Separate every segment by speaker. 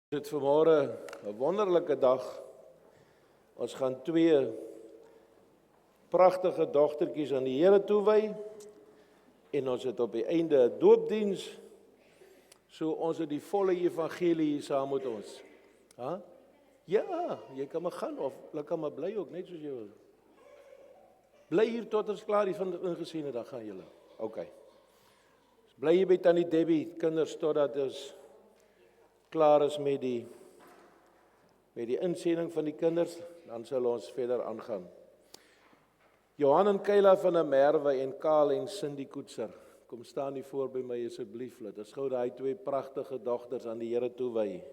Speaker 1: Dit vanmôre 'n wonderlike dag. Ons gaan twee pragtige dogtertjies aan die Here toewy en ons het op die einde 'n doopdiens. So ons het die volle evangelie hier saam met ons. Ha? Ja, jy kan maar gaan of jy kan maar bly ook net soos jy wil. Bly hier tot ons klaar is van die ingesiene dan gaan julle. OK. Bly hier by Tannie Debbie kinders totdat ons klaar is met die insending van die kinders, dan sal ons verder aangaan. Johan en Kayla van der Merwe en Karl en Cindy Koetser, kom staan hier voor by my asseblief, laat ons gou daai twee pragtige dogters aan die Here toewy.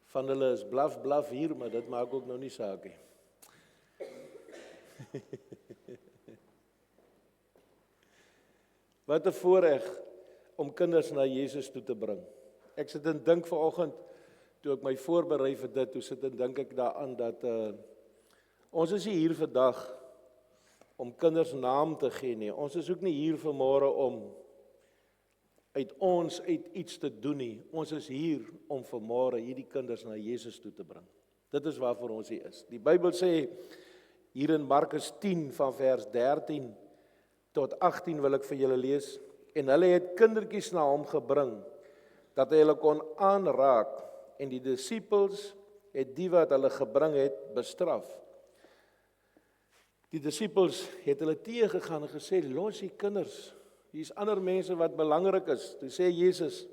Speaker 1: Van hulle is blaf hier, maar dit maak ook nou nie saak nie. Wat 'n voorreg om kinders na Jesus toe te bring. Ek sit en dink vanoggend, toe ek my voorberei vir dit, toe sit en dink ek daaraan dat ons is nie hier vandag om kinders naam te gee nie. Ons is ook nie hier vanmôre om uit iets te doen nie. Ons is hier om vanmôre hierdie kinders na Jesus toe te bring. Dit is waarvoor ons hier is. Die Bybel sê hier in Markus 10 van vers 13 tot 18 wil ek vir julle lees. En hulle het kindertjies na hom gebring, dat hy hulle kon aanraak, en die disippels het die wat hulle gebring het bestraf. Die disippels het hulle teëgegaan en gesê, los die kinders, hier is ander mense wat belangrik is. Toe sê Jesus,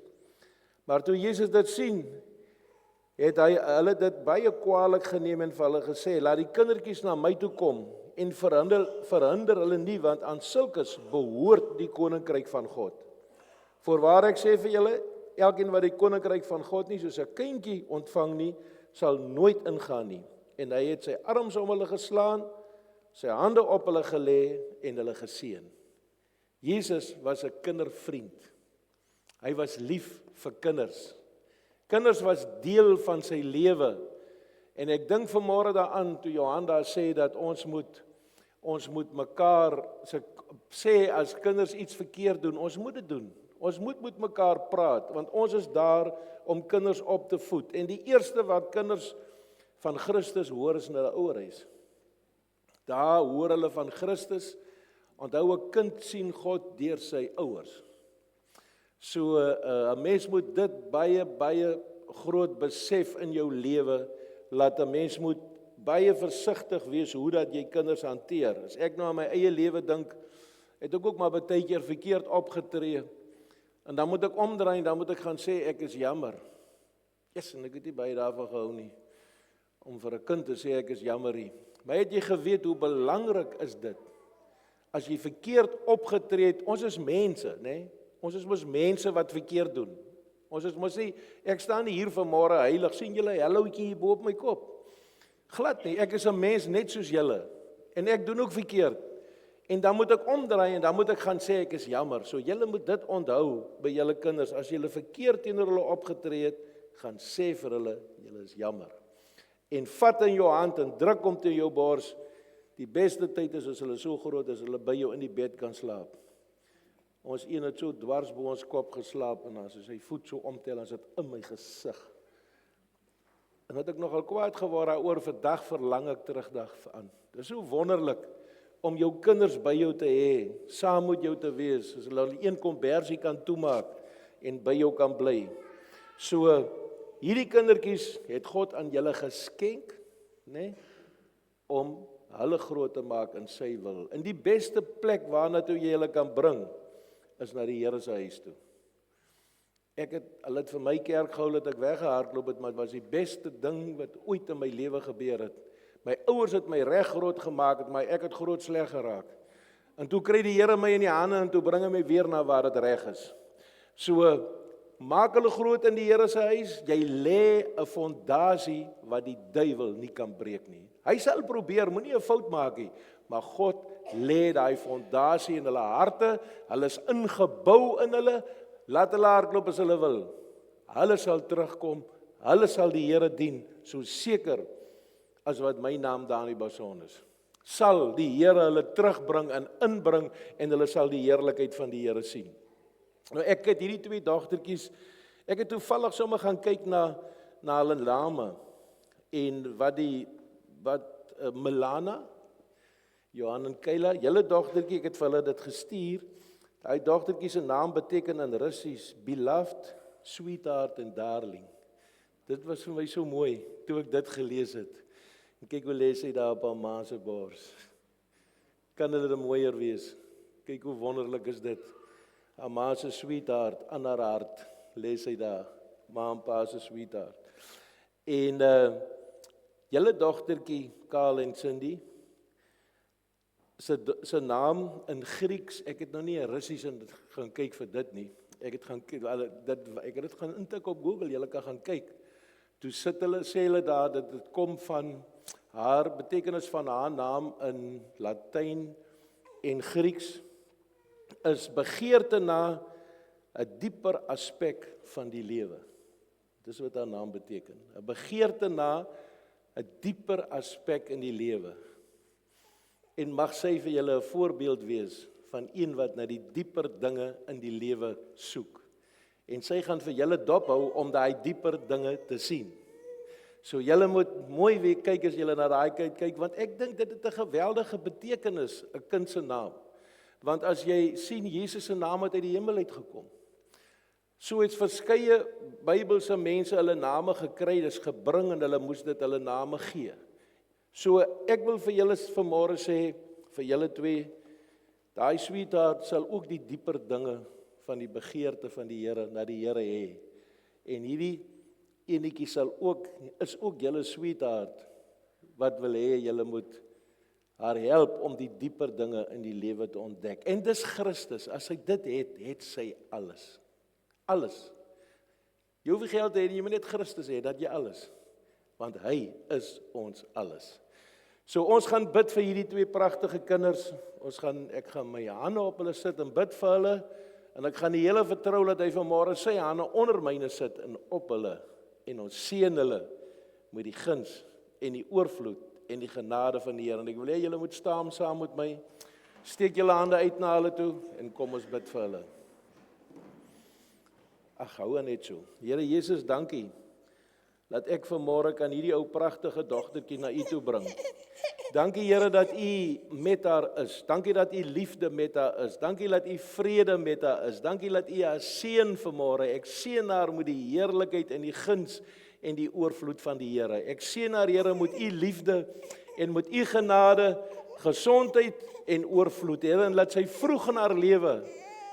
Speaker 1: maar toe Jesus dit sien, het hy hulle dit baie kwaadlik geneem en vir hulle gesê, laat die kindertjies na my toe kom en verhinder hulle nie, want aan sulkes behoort die koninkryk van God. Voorwaar ek sê vir julle, elkeen wat die koninkryk van God nie soos 'n kindjie ontvang nie, sal nooit ingaan nie. En hy het sy arms om hulle geslaan, sy hande op hulle gelê en hulle geseën. Jesus was 'n kindervriend. Hy was lief vir kinders. Kinders was deel van sy lewe. En ek dink vanmôre daaraan toe Johan daar sê dat ons moet mekaar sê as kinders iets verkeerd doen, ons moet dit doen. Ons moet met mekaar praat, want ons is daar om kinders op te voed. En die eerste wat kinders van Christus hoor is in hulle ouerhuis. Daar hoor hulle van Christus. Onthou, 'n kind sien God deur sy ouers. So 'n mens moet dit baie groot besef in jou lewe, laat 'n mens moet baie versigtig wees hoe dat jy kinders hanteer. As ek nou aan my eie lewe dink, het ek ook maar baie keer verkeerd opgetree. En dan moet ek omdraai en dan moet ek gaan sê ek is jammer. Yes, en ek het nie baie daarvan gehou nie om vir 'n kind te sê ek is jammer nie. Maar het jy geweet hoe belangrik is dit? As jy verkeerd opgetree het, ons is mense, né? Ons is mos mense wat verkeerd doen. Ons is mos nie, ek staan nie hier vanmôre heilig, sien julle helloutjie hier bo op my kop. Glad nie, ek is 'n mens net soos julle. En ek doen ook verkeerd. En dan moet ek omdraai en dan moet ek gaan sê ek is jammer. So julle moet dit onthou by julle kinders. As julle verkeerd teenoor hulle opgetree het, gaan sê vir hulle, julle is jammer. En vat in jou hand en druk hom teen jou bors. Die beste tyd is as hulle so groot is, hulle by jou in die bed kan slaap. Ons een het so dwars bo ons kop geslaap en as hy sy voet so omtel, as dit in my gesig. En het ek nogal kwaad geword daaroor, vandag verlang ek terugdag aan. Dit is so wonderlik om jou kinders by jou te hê, saam met jou te wees, as hulle een kombersie kan toemaak en by jou kan bly. So, hierdie kindertjies het God aan julle geskenk, né, om hulle groot te maak in sy wil. En die beste plek waarna toe jy hulle kan bring, is na die Here se huis toe. Hulle het vir my kerk gehou dat ek weggehardloop het, maar dit was die beste ding wat ooit in my lewe gebeur het. My ouers het my reg groot gemaak, maar ek het groot sleg geraak. En toe kry die Here my in die hande en toe bring hy my weer na waar dit reg is. So, maak hulle groot in die Here se huis, jy lê 'n fondasie wat die duiwel nie kan breek nie. Hy sal probeer, moenie 'n fout maak nie, maar God lê daai fondasie in hulle harte, hulle is ingebou in hulle, laat hulle hardloop as hulle wil. Hulle sal terugkom, hulle sal die Here dien, so seker as wat my naam daar in die bason is. sal die Here hulle terugbring en inbring en hulle sal die heerlikheid van die Here sien. Nou ek het hierdie twee dogtertjies, ek het toevallig sommer gaan kyk na hulle name en wat Melana, Johan en Kayla, julle dogtertjie, ek het vir hulle dit gestuur. Daai dogtertjie se naam beteken in Russies beloved, sweetheart en darling. Dit was vir my so mooi toe ek dit gelees het. En kyk hoe lê sy daar op haar ma se bors. Kan hulle mooier wees? Kyk hoe wonderlik is dit. Haar ma se sweetheart aan haar hart lê sy daar. Ma en pa se sweetheart. En julle dogtertjie Karl en Cindy, sy naam in Grieks, ek het nou nie 'n Russies in gaan kyk vir dit nie. Ek het dit gaan intik op Google, julle kan gaan kyk. Toe sê hulle daar dat dit kom van haar betekenis van haar naam in Latyn en Grieks is begeerte na 'n dieper aspek van die lewe. Dis wat haar naam beteken. 'n Begeerte na 'n dieper aspek in die lewe. En mag sy vir julle 'n voorbeeld wees van een wat na die dieper dinge in die lewe soek. En sy gaan vir julle dophou om daai dieper dinge te sien. So julle moet mooi weer kyk as julle na daai kyk, want ek dink dit het 'n geweldige betekenis, 'n kind se naam. Want as jy sien Jesus se naam het uit die hemel uitgekom. So het verskeie Bybelse mense hulle name gekry, dis gebring en hulle moes dit hulle name gee. So ek wil vir julle vanmôre sê, vir julle twee, daai sweetheart sal ook die dieper dinge van die begeerte van die Here na die Here hê. En hierdie enetjie is ook julle sweetheart wat wil hê julle moet haar help om die dieper dinge in die lewe te ontdek. En dis Christus, as sy dit het sy alles. Alles. Jy hoef nie geld te hê, jy moet net Christus hê, dat jy alles. Want hy is ons alles. So ons gaan bid vir hierdie twee pragtige kinders. Ek gaan my hande op hulle sit en bid vir hulle. En ek gaan die hele vertrou dat hy vanmôre sy hande onder myne sit en op hulle. En ons seën hulle met die guns en die oorvloed en die genade van die Here. En ek wil hê julle moet staan saam met my. Steek julle hande uit na hulle toe en kom ons bid vir hulle. Ag, hou net so. Here Jesus, dankie dat ek vanmôre kan hierdie ou pragtige dogtertjie na U toe bring. Dankie Here dat U met haar is. Dankie dat U liefde met haar is. Dankie dat U vrede met haar is. Dankie dat U haar seën vanmôre. Ek seën haar met die heerlikheid en die guns en die oorvloed van die Here. Ek seën haar Here met U liefde en met U genade, gesondheid en oorvloed. Here, en laat sy vroeg in haar lewe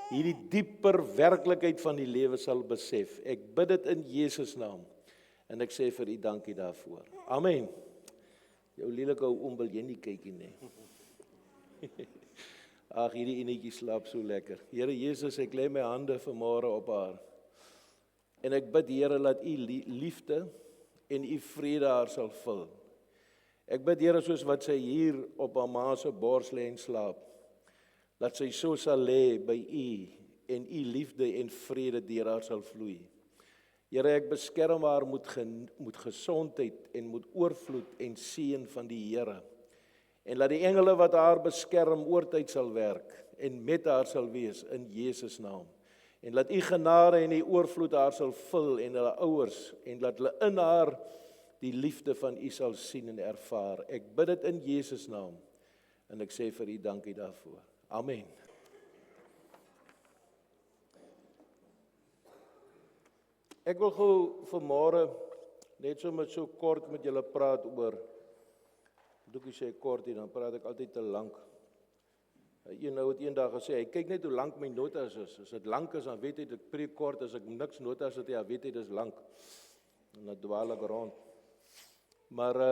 Speaker 1: hierdie dieper werklikheid van die lewe sal besef. Ek bid dit in Jesus naam. En ek sê vir U dankie daarvoor. Amen. Jou lelike ou oom wil jy nie kykie nie. Ag, hierdie enetjie slaap so lekker. Here Jesus, ek lê my hande vanmôre op haar. En ek bid Here dat U liefde en U vrede haar sal vul. Ek bid Here soos wat sy hier op haar ma se bors lê en slaap. Dat sy so sal lê by U en U liefde en vrede deur haar sal vloei. Here, ek beskerm haar met gesondheid en met oorvloed en seën van die Here. En laat die engele wat haar beskerm oortyd sal werk en met haar sal wees in Jesus naam. En laat U genade en U oorvloed haar sal vul en hulle ouers en laat hulle in haar die liefde van U sal sien en ervaar. Ek bid dit in Jesus naam en ek sê vir U dankie daarvoor. Amen. Ek wil gou vanmôre net so kort met julle praat oor, moet ek sê kort hier, dan praat ek altyd te lank. Een nou het eendag gesê, hy kyk net hoe lank my notas is. As dit lank is, dan weet hy dit preek kort, as ek niks notas het, ja, weet hy dit is lank. En dan dwaal ek rond. Maar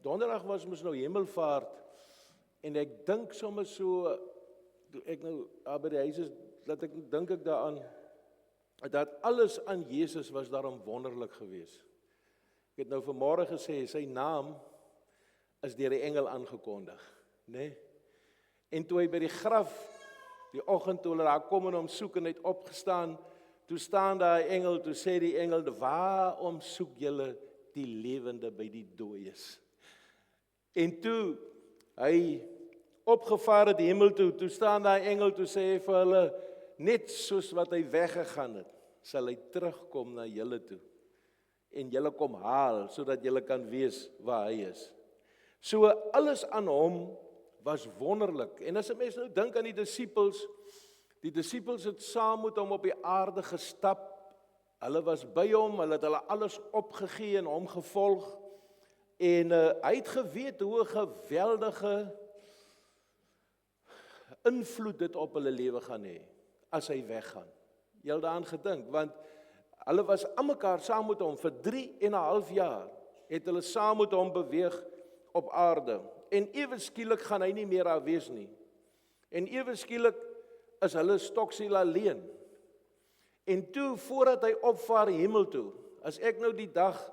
Speaker 1: donderdag was mos nou hemelvaart, en ek dink sommer so, ek nou by die huis is, dat ek dink ek daaraan, dat alles aan Jesus was daarom wonderlik geweest. Ek het nou vanmôre gesê, sy naam is deur die engel aangekondig, né? En toe hy by die graf, die oggend toe hulle daar kom en hom soek en hy het opgestaan, toe staan daar 'n engel, toe sê die engel, waarom soek julle die lewende by die dooies? En toe hy opgevaar het die hemel toe staan daai engel, toe sê hy vir hulle, net soos wat hy weggegaan het, sal hy terugkom na julle toe, en julle kom haal, sodat julle kan weet waar hy is. So alles aan hom was wonderlik, en as 'n mens nou dink aan die disippels het saam met hom op die aarde gestap, hulle was by hom, hulle het hulle alles opgegee en hom gevolg, en hy het geweet hoe 'n geweldige invloed dit op hulle lewe gaan hê, as hy weggaan. Jy het daaraan gedink, want hulle was aan mekaar saam met hom, vir 3,5 jaar, het hulle saam met hom beweeg op aarde, en ewe skielik gaan hy nie meer daar wees nie, en ewe skielik is hulle stoksiel alleen, en toe, voordat hy opvaar hemel toe, as ek nou die dag,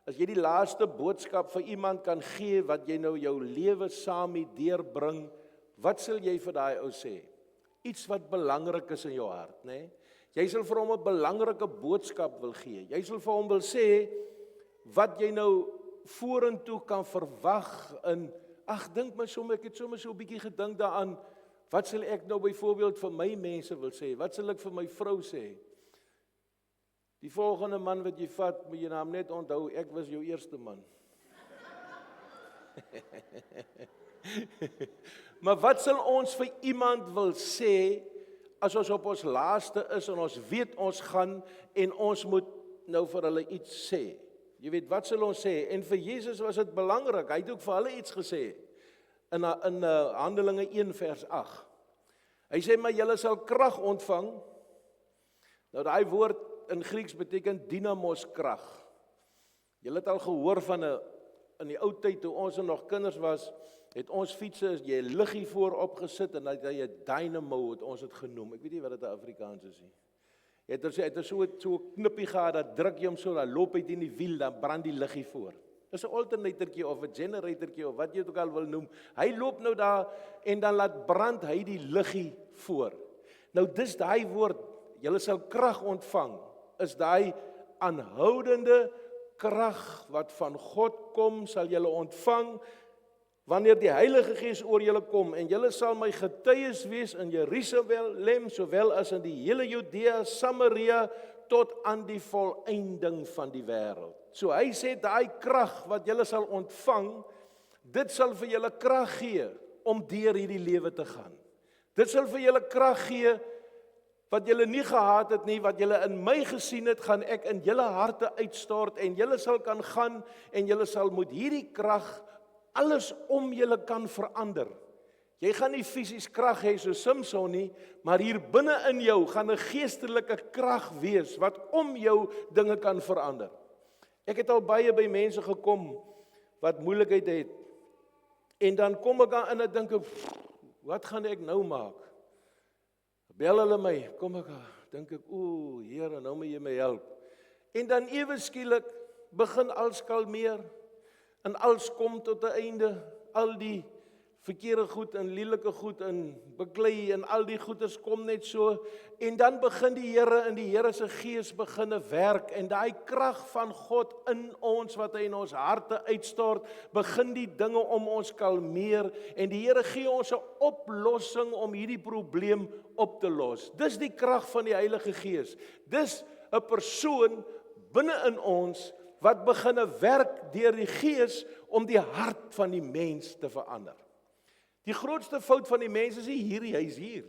Speaker 1: as jy die laaste boodskap vir iemand kan gee, wat jy nou jou lewe saam mee deurbring, wat sal jy vir daai ou sê? Iets wat belangrik is in jou hart, né? Jy sal vir hom 'n belangrike boodskap wil gee. Jy sal vir hom wil sê, wat jy nou vorentoe kan verwag, en, dink my sommer, ek het sommer so 'n bietjie gedink daaraan, wat sal ek nou byvoorbeeld vir my mense wil sê? Wat sal ek vir my vrou sê? Die volgende man wat jy vat, moet jy naam net onthou, ek was jou eerste man. Maar wat sal ons vir iemand wil sê, as ons op ons laaste is, en ons weet ons gaan, en ons moet nou vir hulle iets sê? Jy weet, wat sal ons sê? En vir Jesus was dit belangrik, hy het ook vir hulle iets gesê, in Handelinge 1 vers 8. Hy sê, maar julle sal krag ontvang. Nou daai woord in Grieks beteken dynamos krag. Julle het al gehoor van in die ou tyd, toe ons nog kinders was, het ons fietsse, as jy 'n liggie voorop gesit, en dat jy 'n dynamo, het ons het genoem. Ek weet nie wat dit in Afrikaans is nie. Het er so 'n knippie gehad, dat druk jy hom so, dan loop hy teen die wiel, dan brand die liggie voor. Dis 'n alternatortjie of 'n generatortjie of wat jy dit ook al wil noem. Hy loop nou daar en dan laat brand hy die liggie voor. Nou dis daai woord, julle sal krag ontvang, is daai aanhoudende krag wat van God kom, sal julle ontvang wanneer die Heilige Gees oor julle kom, en julle sal my getuies wees in Jerusalem, sowel as in die hele Judea, Samaria, tot aan die volëinding van die wêreld. So hy sê, daai krag wat julle sal ontvang, dit sal vir julle krag gee, om deur hierdie lewe te gaan. Dit sal vir julle krag gee, wat julle nie gehad het nie, wat julle in my gesien het, gaan ek in julle harte uitstort, en julle sal kan gaan, en julle sal met hierdie krag alles om julle kan verander. Jy gaan nie fisies krag hê so Samson nie, maar hier binne in jou gaan 'n geestelike krag wees, wat om jou dinge kan verander. Ek het al baie by mense gekom, wat moeilikheid het, en dan kom ek aan en ek dink, wat gaan ek nou maak? Bel hulle my, kom ek, dink ek, Here, nou moet jy my help. En dan ewe skielik, begin alles kalmeer, en alles kom tot 'n einde, al die verkeerde goed en lelike goed en beklei en al die goeders kom net so, en dan begin die Here in die Here se Gees beginne werk, en daai krag van God in ons, wat hy in ons harte uitstort, begin die dinge om ons kalmeer, en die Here gee ons 'n oplossing om hierdie probleem op te los. Dis die krag van die Heilige Gees. Dis 'n persoon binne in ons, wat beginne werk deur die Gees, om die hart van die mens te verander. Die grootste fout van die mens is nie hierdie, hy is hier.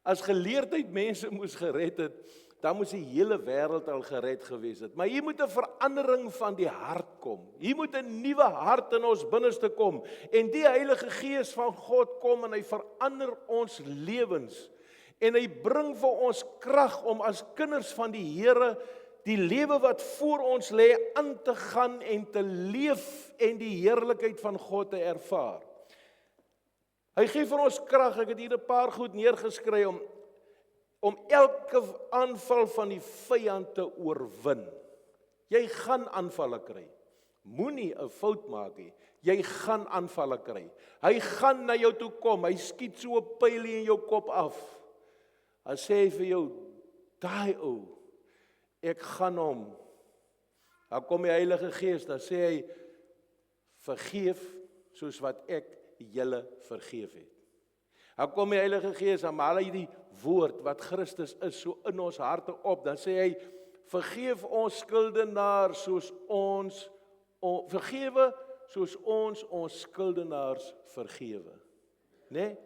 Speaker 1: As geleerdheid mense moes gered het, dan moes die hele wêreld al gered gewees het. Maar hier moet 'n verandering van die hart kom. Hier moet 'n nuwe hart in ons binneste kom. En die Heilige Gees van God kom en hy verander ons lewens. En hy bring vir ons krag om as kinders van die Here die lewe wat voor ons lê aan te gaan en te leef en die heerlikheid van God te ervaar. Hy gee vir ons krag, ek het hier 'n paar goed neergeskryf om elke aanval van die vyand te oorwin. Jy gaan aanvalle kry. Moenie 'n fout maak nie. Jy gaan aanvalle kry. Hy gaan na jou toe kom, hy skiet so 'n pyl in jou kop af. Hy sê vir jou, daai ou, ek gaan hom. Dan kom die Heilige Gees, dan sê hy, vergeef soos wat ek julle vergeef het. Dan kom die Heilige Gees, dan haal hy die woord wat Christus is so in ons harte op, dan sê hy, vergeef ons skuldenaars soos vergewe soos ons skuldenaars vergewe. Nee?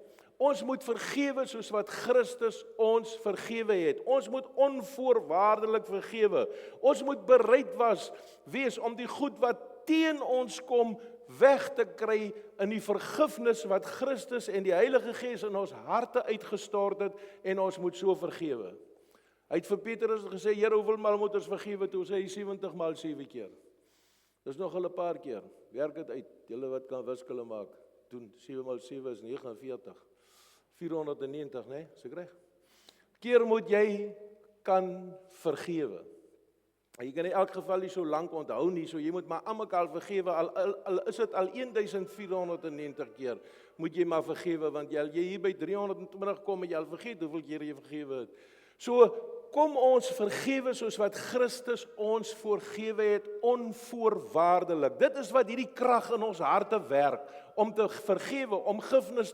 Speaker 1: Ons moet vergewe soos wat Christus ons vergewe het. Ons moet onvoorwaardelik vergewe. Ons moet bereid wees om die goed wat teen ons kom weg te kry in die vergifnis wat Christus en die Heilige Gees in ons harte uitgestort het en ons moet so vergewe. Hy het vir Petrus gesê, Here, hoeveel maal moet ons vergewe? Toe sê hy 70 maal 7 keer. Dis nog 'n paar keer. Werk dit uit. Julle wat kan wiskunde maak. Doen 7 maal 7 is 49. 490, né? Is ek reg? Keer moet jy kan vergewe. Jy kan in elk geval nie so lank onthou nie, so jy moet maar aan mekaar vergewe, al is dit al 1490 keer, moet jy maar vergewe, want jy hier by 320 kom en jy al vergeet hoeveel keer jy vergewe het. So, kom ons vergewe soos wat Christus ons vergewe het, onvoorwaardelik. Dit is wat hierdie krag in ons harte werk, om te vergewe, om vergifnis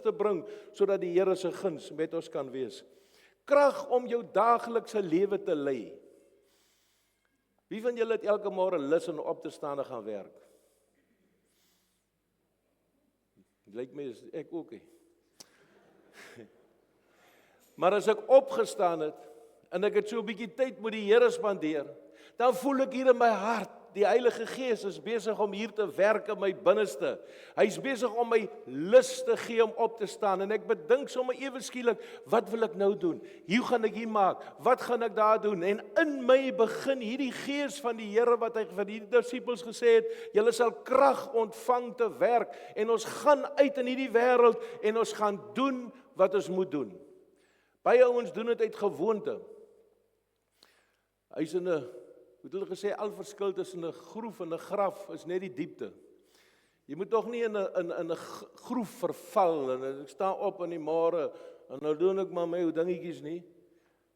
Speaker 1: te bring, sodat die Here se guns met ons kan wees. Krag om jou daaglikse lewe te lei. Wie van julle het elke môre lus om op te staan en gaan werk? Lyk my, ek ook nie. Maar as ek opgestaan het, en ek het so 'n bietjie tyd met die Here spandeer, dan voel ek hier in my hart, die Heilige Gees is besig om hier te werk in my binneste. Hy is besig om my lus te gee om op te staan, en ek bedink sommer ewe skielik, wat wil ek nou doen? Hoe gaan ek hier maak? Wat gaan ek daar doen? En in my begin hierdie Gees van die Here, wat hy vir die disippels gesê het, julle sal krag ontvang te werk, en ons gaan uit in hierdie wêreld, en ons gaan doen wat ons moet doen. Baie ouens doen dit uit gewoonte. Hy's in 'n, hoe het hulle gesê, al verskil tussen 'n groef en 'n graf is net die diepte. Jy moet tog nie in 'n groef verval, en ek staan op in die môre, en nou doen ek maar my ou dingetjies nie.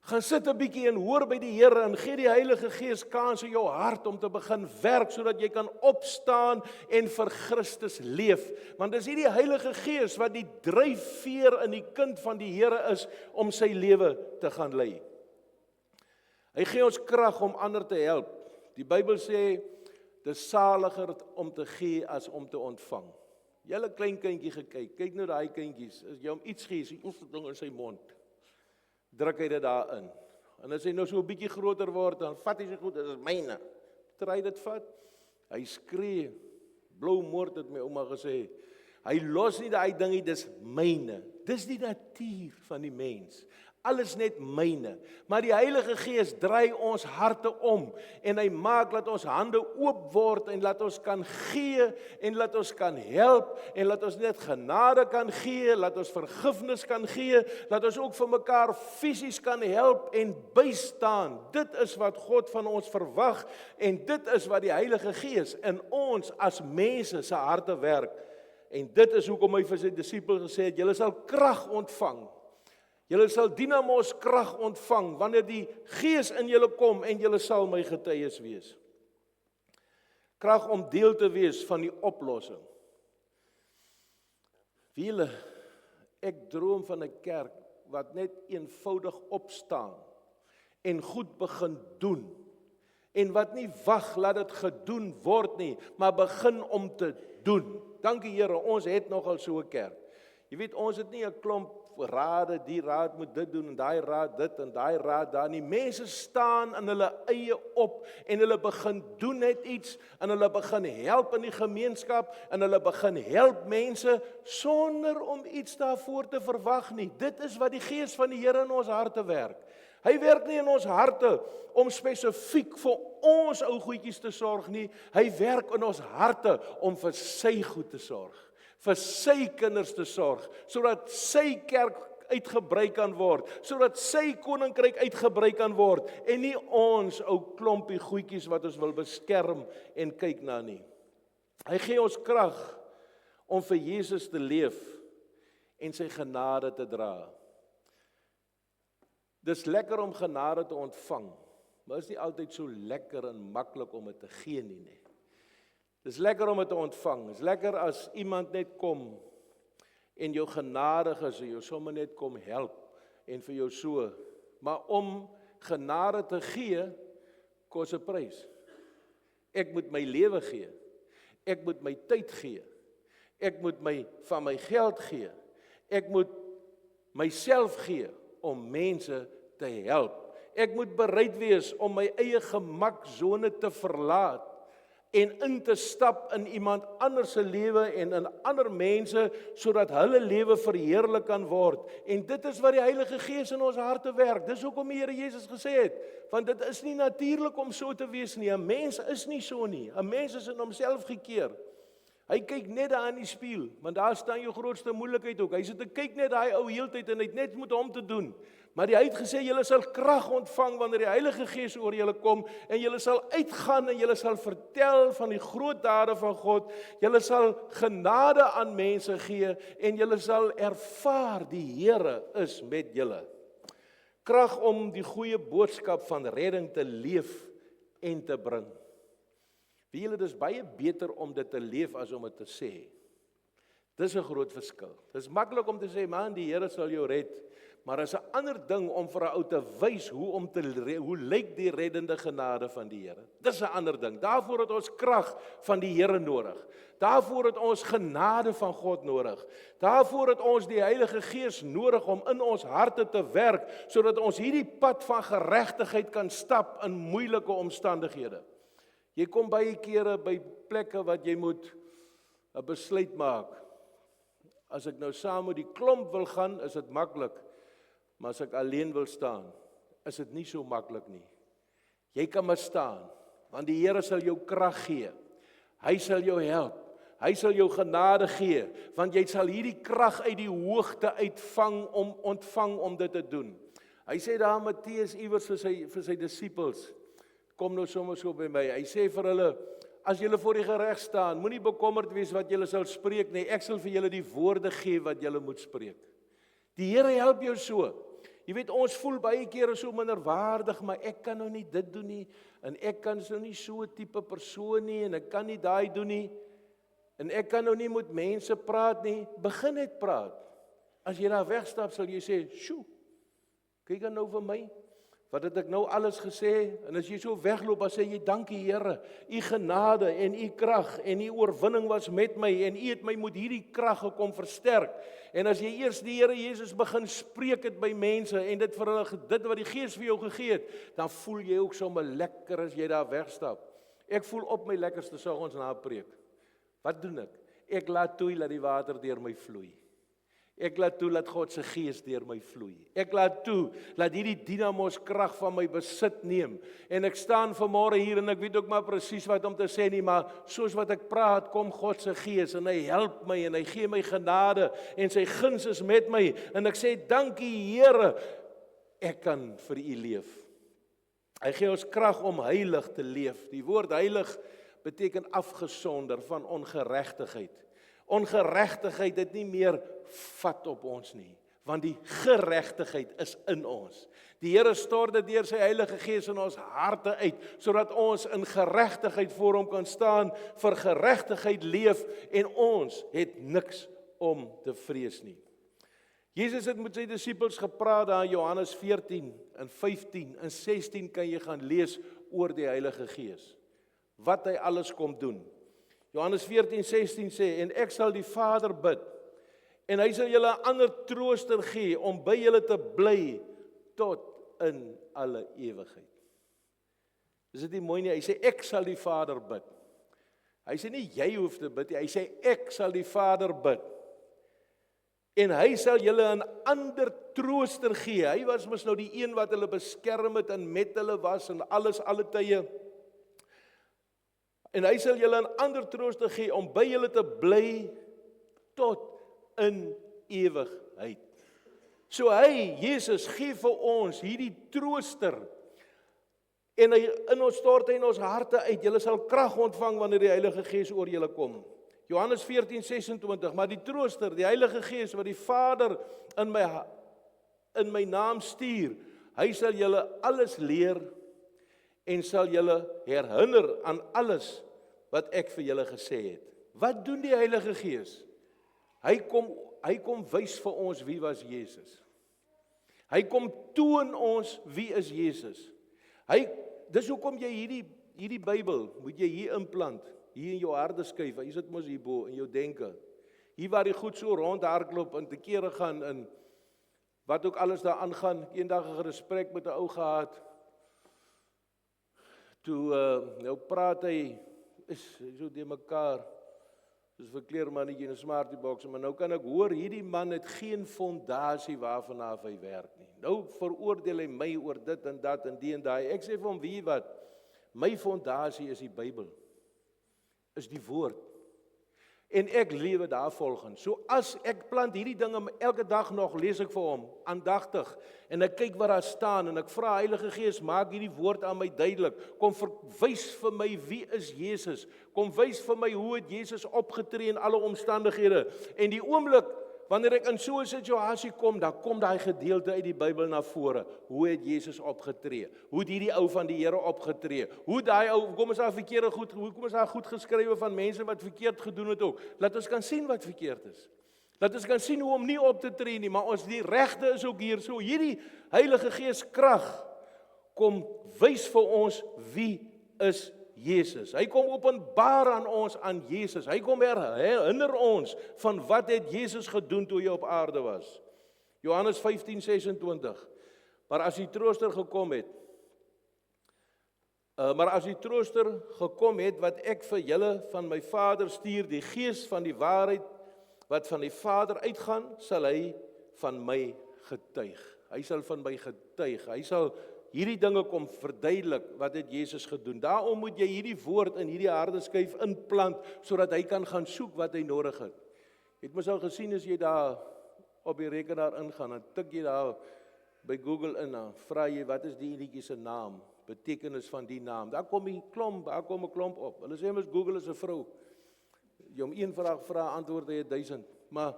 Speaker 1: Gaan sit 'n bietjie en hoor by die Here, en gee die Heilige Gees kans in jou hart om te begin werk, sodat jy kan opstaan en vir Christus leef. Want dis hierdie Heilige Gees wat die dryfveer in die kind van die Here is, om sy lewe te gaan lei. Hy gee ons krag om ander te help. Die Bybel sê, dis saliger om te gee as om te ontvang. Julle klein kindjie gekyk, kyk nou daai kindjies, as jy hom iets gee, is die eerste ding in sy mond. Druk hy dit daarin. En as hy nou so 'n bietjie groter word, dan vat hy sy goed, dit is myne. Terwyl hy dit vat, hy skree, blou moord het my ouma gesê, hy los nie daai dingie, dis myne. Dis die natuur van die mens. Alles net myne. Maar die Heilige Gees draai ons harte om, en hy maak dat ons hande oop word, en laat ons kan gee, en laat ons kan help, en laat ons net genade kan gee, laat ons vergifnis kan gee, laat ons ook vir mekaar fisies kan help en bystaan. Dit is wat God van ons verwag, en dit is wat die Heilige Gees in ons as mense se harte werk. En dit is hoekom hy vir sy disippels gesê het, julle sal krag ontvang. Julle sal dinamos krag ontvang, wanneer die Gees in julle kom, en julle sal my getuies wees. Krag om deel te wees van die oplossing. Wiele, ek droom van 'n kerk, wat net eenvoudig opstaan, en goed begin doen, en wat nie wag, laat dit gedoen word nie, maar begin om te doen. Dankie Here, ons het nogal so 'n kerk. Jy weet, ons het nie 'n klomp rade, die raad moet dit doen, en daai raad dit, en daai raad daar nie. Mense staan in hulle eie op, en hulle begin doen net iets, en hulle begin help in die gemeenskap, en hulle begin help mense, sonder om iets daarvoor te verwag nie. Dit is wat die Gees van die Here in ons harte werk. Hy werk nie in ons harte om spesifiek vir ons ou goedjies te sorg nie, hy werk in ons harte om vir sy goed te sorg, vir sy kinders te sorg, sodat sy kerk uitgebrei kan word, sodat sy koninkryk uitgebrei kan word, en nie ons ou klompie goedjies wat ons wil beskerm en kyk na nie. Hy gee ons krag om vir Jesus te leef en sy genade te dra. Dis lekker om genade te ontvang, maar is nie altyd so lekker en maklik om dit te gee nie. Dis lekker om dit te ontvang. Dis lekker as iemand net kom en jou genadig is en jou sommer net kom help en vir jou so. Maar om genade te gee, kos 'n prys. Ek moet my lewe gee. Ek moet my tyd gee. Ek moet van my geld gee. Ek moet myself gee om mense te help. Ek moet bereid wees om my eie gemaksone te verlaat en in te stap in iemand anders se lewe en in ander mense sodat hulle lewe verheerlik kan word. En dit is wat die Heilige Gees in ons harte werk. Dis hoekom die Here Jesus gesê het, want dit is nie natuurlik om so te wees nie. 'n Mens is nie so nie. 'n Mens is in homself gekeer. Hy kyk net daar in die spieël, want daar staan jou grootste moeilikheid ook. Hy sit te kyk net daai ou heeltyd en hy het net met hom te doen. Maar hy het gesê julle sal krag ontvang wanneer die Heilige Gees oor julle kom en julle sal uitgaan en julle sal vertel van die groot dade van God. Julle sal genade aan mense gee en julle sal ervaar die Here is met julle. Krag om die goeie boodskap van redding te leef en te bring. Wie julle, dis baie beter om dit te leef as om dit te sê. Dis 'n groot verskil. Dis maklik om te sê, man, die Here sal jou red. Maar is 'n ander ding om vir 'n ou te wys hoe lyk die reddende genade van die Here. Dis 'n ander ding. Daarvoor het ons krag van die Here nodig. Daarvoor het ons genade van God nodig. Daarvoor het ons die Heilige Gees nodig om in ons harte te werk, sodat ons hierdie pad van geregtigheid kan stap in moeilike omstandighede. Jy kom baie kere by plekke wat jy moet 'n besluit maak. As ek nou saam met die klomp wil gaan, is dit maklik. Maar as ek alleen wil staan, is dit nie so maklik nie. Jy kan maar staan, want die Here sal jou krag gee. Hy sal jou help. Hy sal jou genade gee, want jy sal hierdie krag uit die hoogte ontvang om dit te doen. Hy sê daar Matteus iewers vir sy disippels, kom nou sommer so by my. Hy sê vir hulle, as julle voor die gereg staan, moenie bekommerd wees wat julle sal spreek nie. Ek sal vir julle die woorde gee wat julle moet spreek. Die Here help jou so. Jy weet, ons voel baie kere so minderwaardig, maar ek kan nou nie dit doen nie, en ek kan so nie so 'n tipe persoon nie, en ek kan nie daai doen nie, en ek kan nou nie met mense praat nie. Begin net praat. As jy daar wegstap, sal jy sê, "Sjoe, kyk dan nou vir my. Wat het ek nou alles gesê?" En as jy so wegloop, dan sê jy, "Dankie Here, u genade en u krag en u oorwinning was met my en u het my met hierdie krag gekom versterk." En as jy eers die Here Jesus begin spreek het by mense en dit vir hulle dit wat die Gees vir jou gegee het, dan voel jy ook sommer lekker as jy daar wegstap. Ek voel op my lekkerste soggens na 'n preek. Wat doen ek? Ek laat toe dat die water deur my vloei. Ek laat toe dat God se Gees deur my vloei. Ek laat toe dat hierdie dinamos krag van my besit neem. En ek staan vanmôre hier en ek weet ook maar presies wat om te sê nie, maar soos wat ek praat, kom God se Gees en hy help my en hy gee my genade en sy guns is met my en ek sê dankie Here, ek kan vir u leef. Hy gee ons krag om heilig te leef. Die woord heilig beteken afgesonder van ongeregtigheid. Ongeregtigheid het nie meer vat op ons nie, want die geregtigheid is in ons. Die Here stort dit deur sy Heilige Gees in ons harte uit, sodat ons in geregtigheid voor hom kan staan, vir geregtigheid leef en ons het niks om te vrees nie. Jesus het met sy disippels gepraat daar in Johannes 14 en 15 en 16 kan jy gaan lees oor die Heilige Gees. Wat hy alles kom doen. Johannes 14:16 sê, en ek sal die Vader bid, en hy sal julle 'n ander trooster gee, om by julle te bly, tot in alle ewigheid. Is dit nie mooi nie? Hy sê, ek sal die Vader bid. Hy sê nie, jy hoef te bid nie, hy sê, ek sal die Vader bid. En hy sal julle 'n ander trooster gee. Hy was mos nou die een wat hulle beskerm het, en met hulle was, en alles, alle tye. En hy sal julle 'n ander trooster gee, om by julle te bly, tot in ewigheid. So hy, Jesus, gee vir ons hierdie trooster, en hy in ons stort in ons harte uit, julle sal krag ontvang wanneer die Heilige Gees oor julle kom. Johannes 14:26, maar die trooster, die Heilige Gees wat die Vader in my naam stuur, hy sal julle alles leer, en sal julle herinner aan alles wat ek vir julle gesê het. Wat doen die Heilige Gees? Hy kom wys vir ons wie was Jesus. Hy kom toon ons wie is Jesus. Dis hoekom jy hierdie Bybel moet jy hier implant, hier in jou harde skyf, hier sit mos hierbo in jou denke. Hier waar die goed so rondhardloop en te kere gaan en wat ook alles daar aangaan. Eendag 'n gesprek met 'n ou gehad. Toe nou praat hy is so de mekaar. Dis vir kleermannetjie in 'n smartie box, maar nou kan ek hoor hierdie man het geen fondasie waarvan af hy werk nie. Nou veroordeel hy my oor dit en dat en die en daai. Ek sê vir hom, wie wat? My fondasie is die Bybel. Is die woord. En ek lewe daar volgens. So as ek plant hierdie dinge elke dag nog, lees ek vir hom aandagtig en ek kyk wat daar staan en ek vra Heilige Gees, maak hierdie woord aan my duidelik. Kom wys vir my wie is Jesus. Kom wys vir my hoe het Jesus opgetree in alle omstandighede. En die oomblik wanneer ek in so 'n situasie kom, dan kom daai gedeelte uit die Bybel na vore. Hoe het Jesus opgetree? Hoe het hierdie ou van die Here opgetree? Hoe daai ou, kom is daar verkeerde goed, hoekom is daar goed geskrywe van mense wat verkeerd gedoen het ook? Laat ons kan sien wat verkeerd is. Laat ons kan sien hoe om nie op te tree nie, maar ons die regte is ook hier. So hierdie Heilige Gees krag kom wys vir ons wie is Jesus. Hy kom openbaar aan ons aan Jesus. Hy kom herinner ons van wat het Jesus gedoen toe hy op aarde was. Johannes 15:26. Maar as die Trooster gekom het, wat ek vir julle van my Vader stuur, die Gees van die waarheid wat van die Vader uitgaan, sal hy van my getuig. Hy sal van my getuig. Hy sal hierdie dinge kom verduidelik wat het Jesus gedoen. Daarom moet jy hierdie woord in hierdie harde skyf inplant sodat hy kan gaan soek wat hy nodig het. Jy het mos al gesien as jy daar op die rekenaar ingaan, dan tik jy daar by Google in, dan vra jy wat is die liedjie se naam, betekenis van die naam. Daar kom 'n klomp op. Hulle sê mos Google is 'n vrou. Jy om een vraag vra, antwoord hy 1000. Maar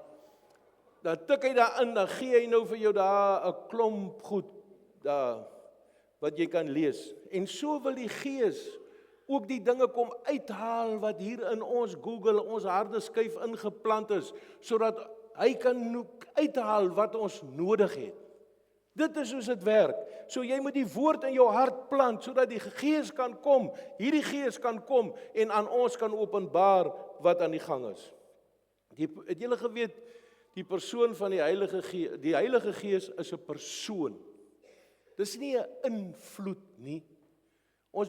Speaker 1: dan tik hy daar in, dan gee hy nou vir jou daar 'n klomp goed daar wat jy kan lees. En so wil die Gees ook die dinge kom uithaal wat hier in ons Google, ons harde skyf ingeplant is, sodat hy kan uithaal wat ons nodig het. Dit is hoe dit werk. So jy moet die woord in jou hart plant, sodat die Gees kan kom, hierdie Gees kan kom en aan ons kan openbaar wat aan die gang is. Het julle geweet, die persoon van die Heilige Gees is 'n persoon. Dis nie 'n invloed nie. Ons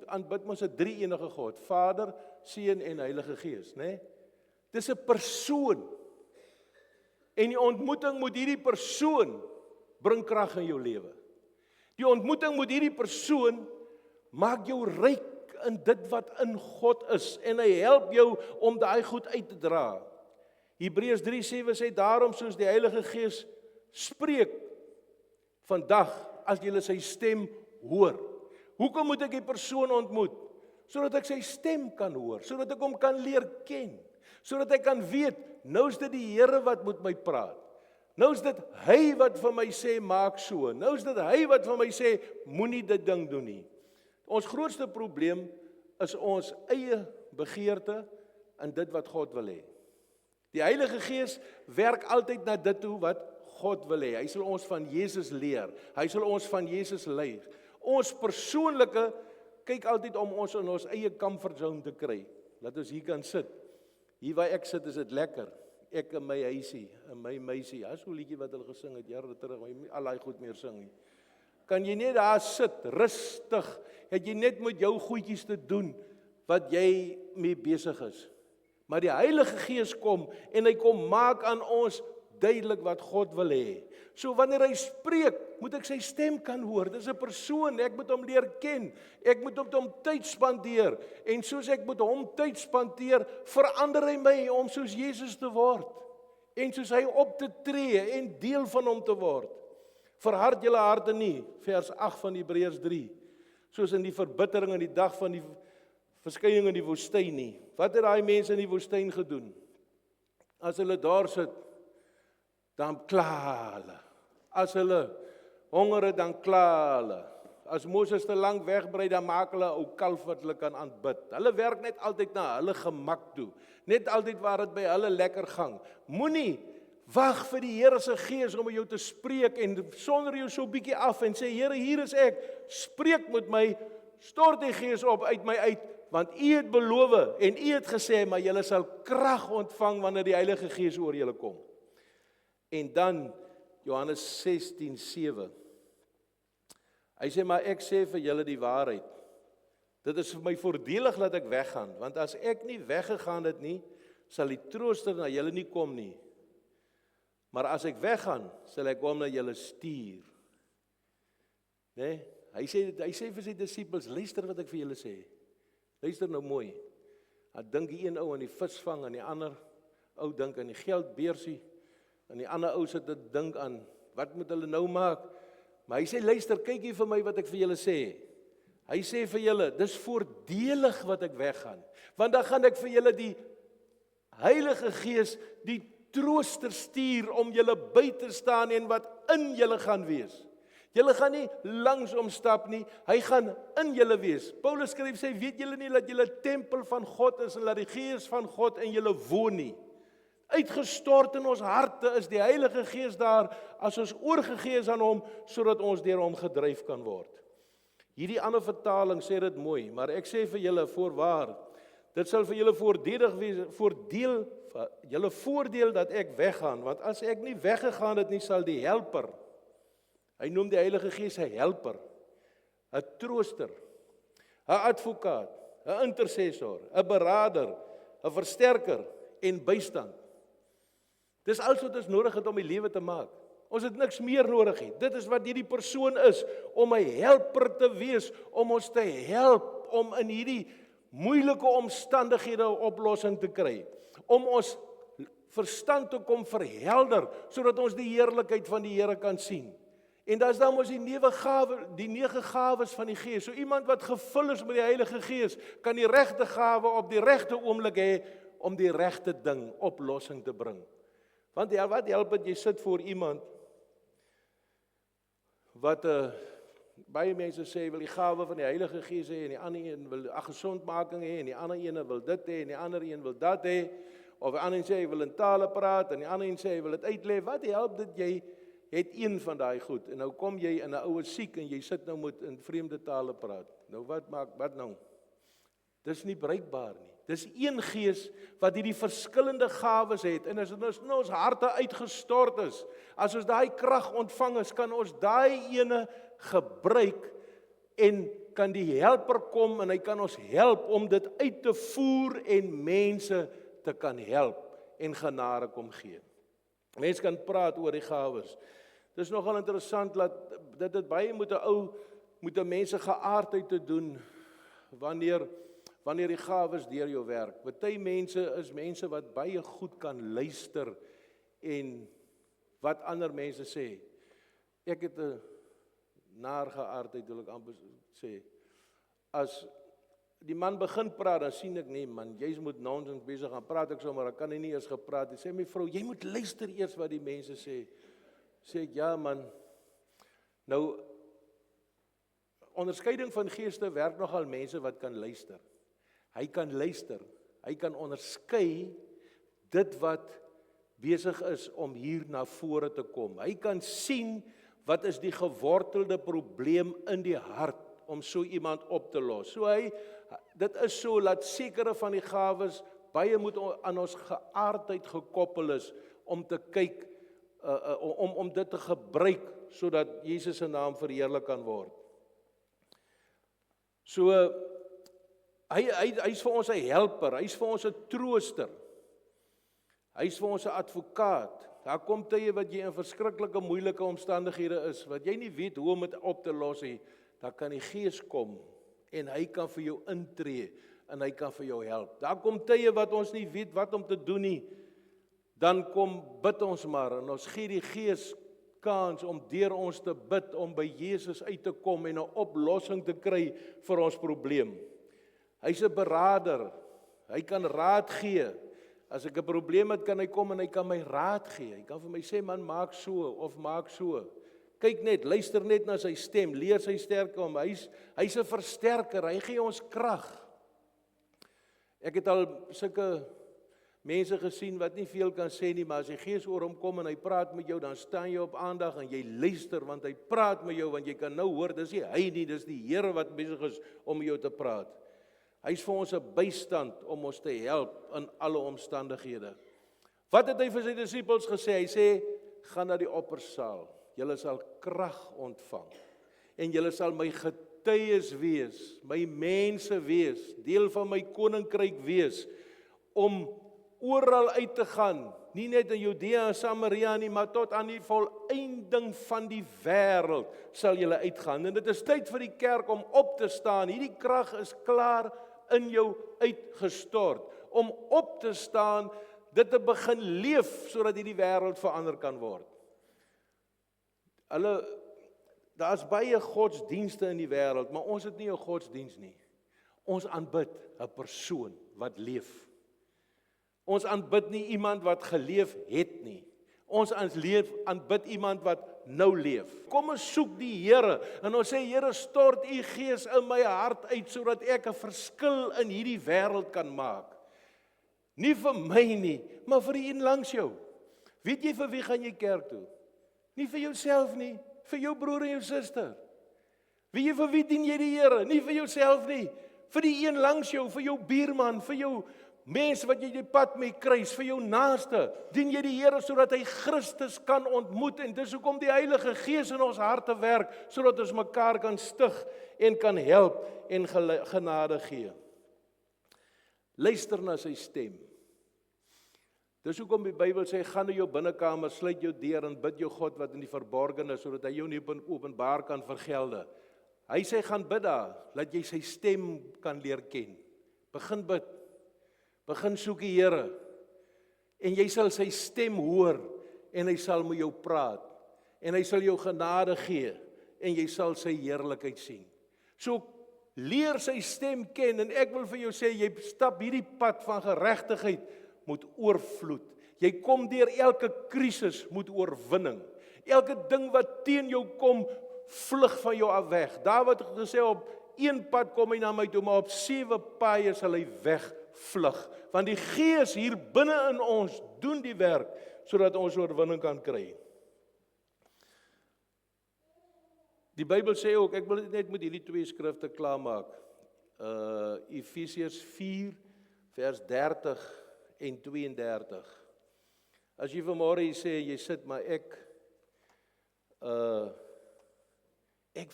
Speaker 1: aanbid mos 'n drie-enige God, Vader, Seun en Heilige Gees, né? Dis 'n persoon. En die ontmoeting met hierdie persoon bring krag in jou lewe. Die ontmoeting met hierdie persoon maak jou ryk in dit wat in God is en hy help jou om daai goed uit te dra. Hebreërs 3:7 sê daarom soos die Heilige Gees spreek vandag as jy sy stem hoor. Hoekom moet ek die persoon ontmoet? Sodat ek sy stem kan hoor, sodat ek hom kan leer ken, sodat ek kan weet, nou is dit die Here wat met my praat. Nou is dit hy wat vir my sê maak so. Nou is dit hy wat vir my sê moenie dit ding doen nie. Ons grootste probleem is ons eie begeerte en dit wat God wil hê. Die Heilige Gees werk altyd na dit toe wat God wil hê. Hy sal ons van Jesus leer. Hy sal ons van Jesus lei. Ons persoonlike kyk altyd om ons in ons eie comfort zone te kry. Laat ons hier kan sit. Hier waar ek sit is dit lekker. Ek in my huisie, in my meisie. Ja, so 'n liedjie wat hulle gesing het jare terug, maar jy moet al daai goed meer sing nie. Kan jy net daar sit, rustig. Het jy net met jou goedjies te doen wat jy mee besig is. Maar die Heilige Gees kom en hy kom maak aan ons duidelik wat God wil hê. So wanneer hy spreek, moet ek sy stem kan hoor. Dis 'n persoon, ek moet hom leer ken. Ek moet met hom tyd spandeer. En soos ek met hom tyd spandeer, verander hy my om soos Jesus te word. En soos hy op te tree en deel van hom te word. Verhard julle harte nie, vers 8 van Hebreërs 3. Soos in die verbittering in die dag van die verskyning in die woestyn nie. Wat het daai mense in die woestyn gedoen? As hulle daar sit, dan kla hulle. As hulle honger het, dan kla hulle. As Moses te lank wegbly, dan maak hulle 'n ou kalf wat hulle kan aanbid. Hulle werk net altyd na hulle gemak toe. Net altyd waar dit by hulle lekker gang. Moenie wag vir die Here se Gees om met jou te spreek en sonder jou so 'n bietjie af en sê, Here, hier is ek, spreek met my, stort die Gees op uit my uit, want U het beloof en U het gesê, maar julle sal krag ontvang wanneer die Heilige Gees oor julle kom. En dan Johannes 16:7. Hy sê, maar ek sê vir julle die waarheid. Dit is vir my voordelig dat ek weggaan, want as ek nie weggegaan het nie, sal die Trooster na julle nie kom nie. Maar as ek weggaan, sal ek hom na julle stuur. Nee? Hy sê vir sy disippels, luister wat ek vir julle sê. Luister nou mooi. Hy dink die een ou aan die visvang en die ander ou dink aan die geldbeursie en die ander ou sit te dink aan wat moet hulle nou maak? Maar hy sê luister, kyk hier vir my wat ek vir julle sê. Hy sê vir julle, dis voordelig wat ek weggaan, want dan gaan ek vir julle die Heilige Gees, die Trooster stuur om julle by te staan en wat in julle gaan wees. Julle gaan nie langsom stap nie, hy gaan in julle wees. Paulus skryf sê, weet julle nie dat julle tempel van God is en dat die Gees van God in julle woon nie? Uitgestort in ons harte is die Heilige Gees daar as ons oorgegee is aan hom, sodat ons deur hom gedryf kan word. Hierdie ander vertaling sê dit mooi, maar ek sê vir julle voorwaar, dit sal vir julle voordeel dat ek weggaan, want as ek nie weggegaan het nie, sal die helper, hy noem die Heilige Gees 'n helper, 'n trooster, 'n advokaat, 'n intercessor, 'n beraader, 'n versterker en bystand. Dis alles wat ons nodig het om die lewe te maak. Ons het niks meer nodig nie. Dit is wat hierdie persoon is, om 'n helper te wees, om ons te help om in hierdie moeilike omstandighede 'n oplossing te kry, om ons verstand te kom verhelder, sodat ons die heerlikheid van die Here kan sien. En dan is dan ons die 9 gawes van die Gees. So iemand wat gevul is met die Heilige Gees, kan die regte gawe op die regte oomblik hê, om die regte ding, oplossing te bring. Want ja, wat help dit, jy sit voor iemand, wat baie mense sê, wil die gawe van die Heilige Gees hê, en die ander een wil gesondmaking hê, en die ander een wil dit hê, en die ander een wil dat hê, of die ander een sê, hy wil in tale praat, en die ander een sê, hy wil dit uitlê. Wat help dit, jy het een van daai goed, en nou kom jy in 'n ouer siek, en jy sit nou moet in vreemde tale praat. Nou wat nou? Dis nie bruikbaar nie. Dis een Gees wat hierdie verskillende gawes het, en as ons in ons harte uitgestort is, as ons daai krag ontvang is, kan ons daai ene gebruik, en kan die helper kom, en hy kan ons help om dit uit te voer, en mense te kan help, en genade kom gee. Mense kan praat oor die gawes. Dit is nogal interessant, dat dit baie met 'n mense geaardheid te doen, wanneer die gawes deur jou werk. Party mense is mense wat baie goed kan luister, en wat ander mense sê. Ek het 'n naargeaardheid, wil ek amper sê. As die man begin praat, dan sien ek, nee man, jy moet nonsens besig gaan praat, ek sommer, ek kan nie eers gepraat. Ek sê, my vrou, jy moet luister eers wat die mense sê. Sê ek, ja man. Nou, onderskeiding van geeste werk nogal mense wat kan luister. Hy kan luister, hy kan onderskei dit wat besig is om hier na vore te kom. Hy kan sien wat is die gewortelde probleem in die hart om so iemand op te los. So dit is so dat sekere van die gawes baie moet aan ons geaardheid gekoppel is om te kyk, om dit te gebruik sodat Jesus se naam verheerlik kan word. So hy's vir ons 'n helper, hy's vir ons 'n trooster. Hy's vir ons 'n advokaat. Daar kom tye wat jy in verskriklike moeilike omstandighede is, wat jy nie weet hoe om dit op te los nie. Dan kan die Gees kom en hy kan vir jou intree en hy kan vir jou help. Daar kom tye wat ons nie weet wat om te doen nie. Dan kom bid ons maar en ons gee die Gees kans om deur ons te bid om by Jesus uit te kom en 'n oplossing te kry vir ons probleem. Hy's 'n beraader. Hy kan raad gee. As ek 'n probleem het, kan hy kom en hy kan my raad gee. Hy kan vir my sê, man, maak so of maak so. Kyk net, luister net na sy stem, leer sy sterke om. Hy's 'n versterker, hy gee ons krag. Ek het al sulke mense gesien wat nie veel kan sê nie, maar as die Gees oor hom kom en hy praat met jou, dan staan jy op aandag en jy luister, want hy praat met jou, want jy kan nou hoor, dis nie hy nie, dis die Here wat besig is om met jou te praat. Hy's vir ons 'n bystand om ons te help in alle omstandighede. Wat het hy vir sy disippels gesê? Hy sê, gaan na die oppersaal, julle sal krag ontvang, en julle sal my getuies wees, my mense wees, deel van my koninkryk wees, om oral uit te gaan, nie net in Judea en Samaria nie, maar tot aan die volëinding van die wêreld sal julle uitgaan. En dit is tyd vir die kerk om op te staan. Hierdie krag is klaar in jou uitgestort, om op te staan, dit te begin leef, sodat hierdie wêreld verander kan word. Daar's baie godsdienste in die wêreld, maar ons het nie 'n godsdiens nie. Ons aanbid 'n persoon wat leef. Ons aanbid nie iemand wat geleef het nie. Ons aanbid iemand wat nou leef. Kom ons soek die Here en ons sê, Here, stort u Gees in my hart uit, sodat ek 'n verskil in hierdie wêreld kan maak. Nie vir my nie, maar vir die een langs jou. Weet jy vir wie gaan jy kerk toe? Nie vir jouself nie, vir jou broer en jou suster. Weet jy vir wie dien jy die Here? Nie vir jouself nie, vir die een langs jou, vir jou buurman, vir jou mens wat jy die pad mee kruis, vir jou naaste, dien jy die Here sodat hy Christus kan ontmoet, en dis hoekom die Heilige Gees in ons harte werk, sodat ons mekaar kan stig en kan help en genade gee. Luister na sy stem. Dis hoekom die Bybel sê, gaan in jou binnekamer, sluit jou deur en bid jou God wat in die verborgene is, sodat hy jou nie openbaar kan vergelde. Hy sê, gaan bid daar, dat jy sy stem kan leer ken. Begin bid. Begin soek die Here, en jy sal sy stem hoor, en hy sal met jou praat, en hy sal jou genade gee, en jy sal sy heerlikheid sien. So, leer sy stem ken, en ek wil vir jou sê, jy stap hierdie pad van geregtigheid, moet oorvloed. Jy kom deur elke krisis, moet oorwinning. Elke ding wat teen jou kom, vlug van jou af weg. Dawid het gesê, op een pad kom hy na my toe, maar op 7 paaie sal hy wegvlug. Want die Gees hier binne in ons doen die werk, sodat ons oorwinning kan kry. Die Bybel sê ook, ek wil net met hierdie 2 skrifte klaarmaak. Efesiërs 4 vers 30 en 32. As jy vanmôre hier sê, jy sit, maar ek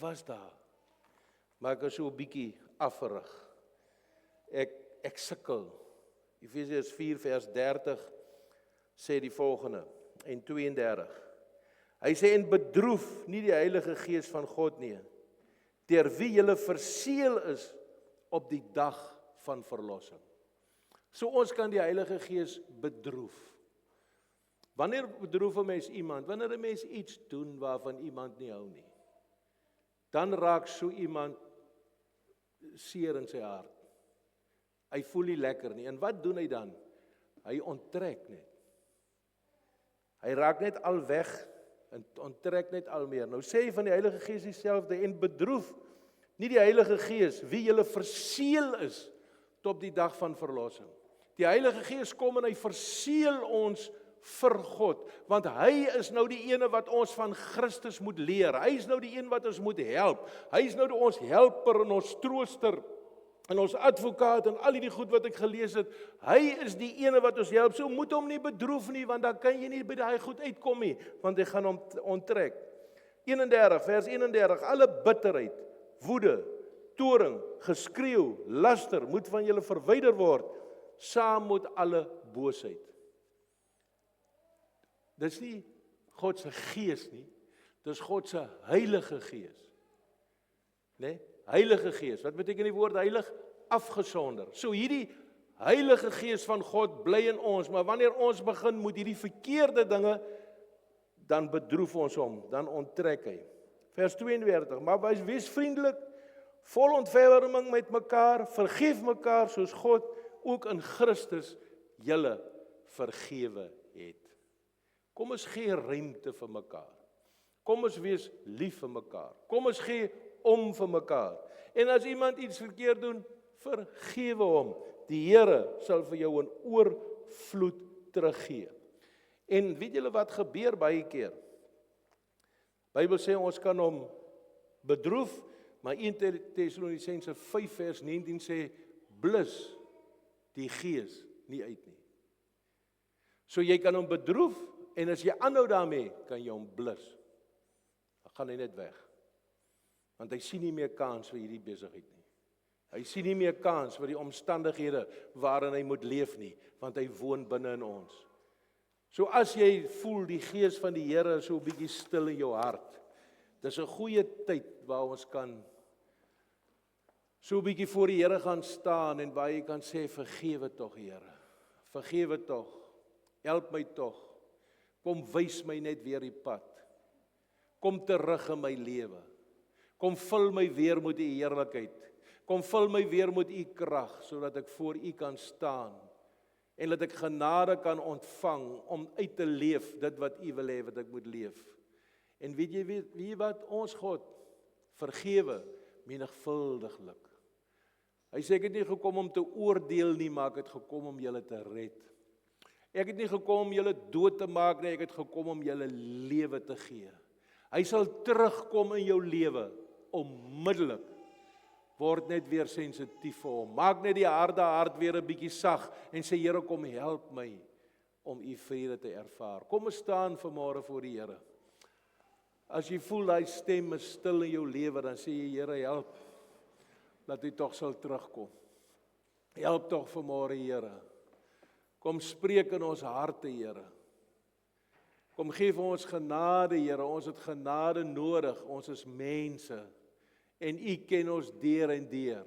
Speaker 1: was daar, maar ek is so 'n bietjie afgerig. Ek sukkel. Efesiërs 4 vers 30 sê die volgende, en 32. Hy sê, en bedroef nie die Heilige Gees van God nie, deur wie julle verseël is op die dag van verlossing. So ons kan die Heilige Gees bedroef. Wanneer bedroef 'n mens iemand? Wanneer 'n mens iets doen waarvan iemand nie hou nie. Dan raak so iemand seer in sy hart. Hy voel nie lekker nie. En wat doen hy dan? Hy onttrek net. Hy raak net al weg en onttrek net al meer. Nou sê hy van die Heilige Gees dieselfde, en bedroef nie die Heilige Gees, wie julle verseël is tot die dag van verlossing. Die Heilige Gees kom en hy verseël ons vir God, want hy is nou die ene wat ons van Christus moet leer. Hy is nou die een wat ons moet help. Hy is nou ons helper en ons trooster en ons advokaat en al die goed wat ek gelees het. Hy is die ene wat ons help. So moet hom nie bedroef nie, want dan kan jy nie by daai goed uitkom nie, want hy gaan hom onttrek. 31 vers 31, alle bitterheid, woede, toorn, geskreeu, laster moet van julle verwyder word, saam met alle boosheid. Dis nie God se Gees nie, dis God se Heilige Gees. Né? Heilige Gees, wat beteken die woord heilig? Afgesonder. So hierdie Heilige Gees van God bly in ons, maar wanneer ons begin met hierdie verkeerde dinge, dan bedroef ons hom, dan onttrek hy. Vers 32, maar wees vriendelik, vol ontferming met mekaar, vergeef mekaar soos God ook in Christus julle vergewe het. Kom ons gee ruimte vir mekaar. Kom ons wees lief vir mekaar. Kom ons gee om vir mekaar. En as iemand iets verkeerd doen, vergewe hom. Die Here sal vir jou 'n oorvloed teruggee. En weet julle wat gebeur baie keer? Bybel sê ons kan hom bedroef, maar 1 Tessalonisense 5 vers 19 sê, blus die gees nie uit nie. So jy kan hom bedroef, en as jy aanhou daarmee, kan jy hom blus. Dan gaan hy net weg. Want hy sien nie meer kans vir hierdie besigheid nie. Hy sien nie meer kans vir die omstandighede waarin hy moet leef nie, want hy woon binne in ons. So as jy voel die gees van die Here so 'n bietjie stil in jou hart, dis 'n goeie tyd waar ons kan so 'n bietjie voor die Here gaan staan en waar jy kan sê, vergewe tog Here, vergewe tog, help my tog, kom wys my net weer die pad, kom terug in my lewe, kom vul my weer met u heerlikheid, kom vul my weer met u krag, sodat ek voor u kan staan, en dat ek genade kan ontvang, om uit te leef, dit wat u wil hê, wat ek moet leef. En weet jy wat, ons God, vergewe, menigvuldiglik. Hy sê, ek het nie gekom om te oordeel nie, maar ek het gekom om julle te red. Ek het nie gekom om julle dood te maak nie, ek het gekom om julle lewe te gee. Hy sal terugkom in jou lewe, onmiddellik. Word net weer sensitief vir hom. Maak net die harde hart weer 'n bietjie sag en sê, Here, kom help my om u vrede te ervaar. Kom ons staan vanmôre voor die Here. As jy voel daai stem is stil in jou lewe, dan sê jy, Here, help, dat hy tog sal terugkom. Help tog vanmôre, Here. Kom spreek in ons harte, Here. Kom gee vir ons genade, Here. Ons het genade nodig. Ons is mense. En u ken ons deur en deur.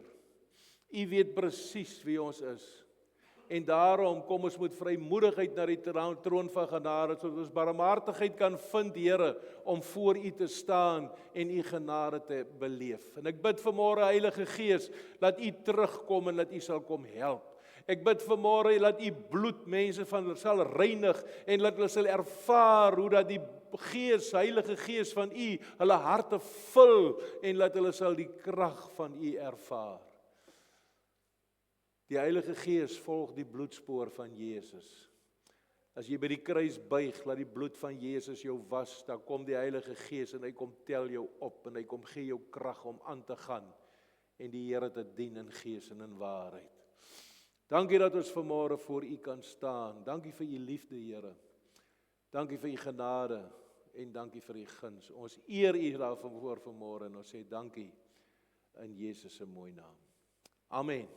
Speaker 1: U weet presies wie ons is. En daarom kom ons met vrymoedigheid na die troon van genade, sodat ons barmhartigheid kan vind, Here, om voor u te staan en u genade te beleef. En ek bid vanmôre, Heilige Gees, dat u terugkom en dat u sal kom help. Ek bid vanmôre dat u bloed mense van sal reinig en dat hulle sal ervaar hoe dat die Gees, Heilige Gees van u, hulle harte vul en dat hulle sal die krag van u ervaar. Die Heilige Gees volg die bloedspoor van Jesus. As jy by die kruis buig, laat die bloed van Jesus jou was, dan kom die Heilige Gees en hy kom tel jou op en hy kom gee jou krag om aan te gaan en die Here te dien in gees en in waarheid. Dankie dat ons vanmôre voor u kan staan. Dankie vir u liefde, Here. Dankie vir u genade en dankie vir u guns. Ons eer u daarvoor vanmôre en ons sê dankie in Jesus se mooi naam. Amen.